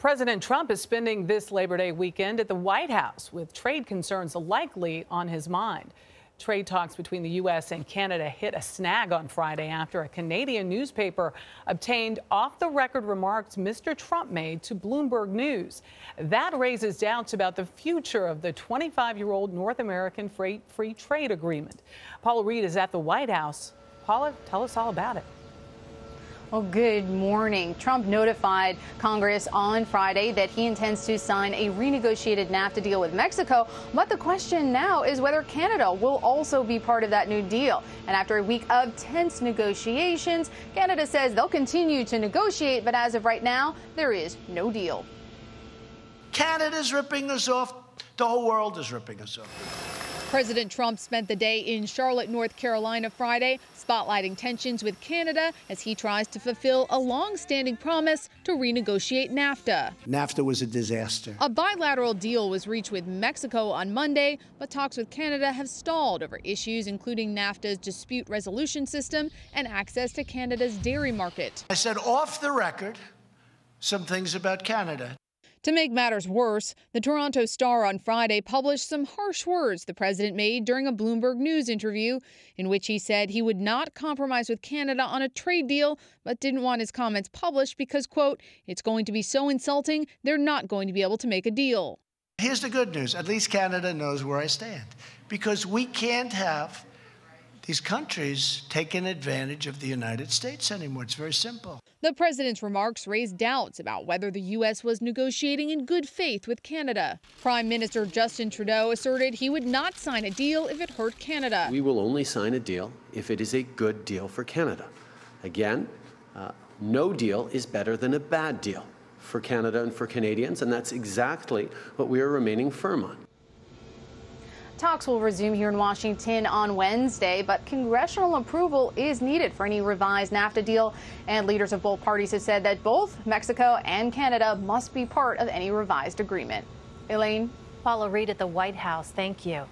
President Trump is spending this Labor Day weekend at the White House, with trade concerns likely on his mind. Trade talks between the U.S. and Canada hit a snag on Friday after a Canadian newspaper obtained off-the-record remarks Mr. Trump made to Bloomberg News. That raises doubts about the future of the 25-year-old North American free trade agreement. Paula Reid is at the White House. Paula, tell us all about it. Well, good morning. Trump notified Congress on Friday that he intends to sign a renegotiated NAFTA deal with Mexico. But the question now is whether Canada will also be part of that new deal. And after a week of tense negotiations, Canada says they'll continue to negotiate. But as of right now, there is no deal. Canada's ripping us off. The whole world is ripping us off. President Trump spent the day in Charlotte, North Carolina Friday, spotlighting tensions with Canada as he tries to fulfill a long-standing promise to renegotiate NAFTA. NAFTA was a disaster. A bilateral deal was reached with Mexico on Monday, but talks with Canada have stalled over issues including NAFTA's dispute resolution system and access to Canada's dairy market. I said off the record some things about Canada. To make matters worse, the Toronto Star on Friday published some harsh words the president made during a Bloomberg News interview in which he said he would not compromise with Canada on a trade deal, but didn't want his comments published because, quote, it's going to be so insulting, they're not going to be able to make a deal. Here's the good news. At least Canada knows where I stand, because we can't have these countries taking advantage of the United States anymore. It's very simple. The president's remarks raised doubts about whether the U.S. was negotiating in good faith with Canada. Prime Minister Justin Trudeau asserted he would not sign a deal if it hurt Canada. We will only sign a deal if it is a good deal for Canada. Again, no deal is better than a bad deal for Canada and for Canadians, and that's exactly what we are remaining firm on. Talks will resume here in Washington on Wednesday, but congressional approval is needed for any revised NAFTA deal. And leaders of both parties have said that both Mexico and Canada must be part of any revised agreement. Elaine? Paula Reid at the White House. Thank you.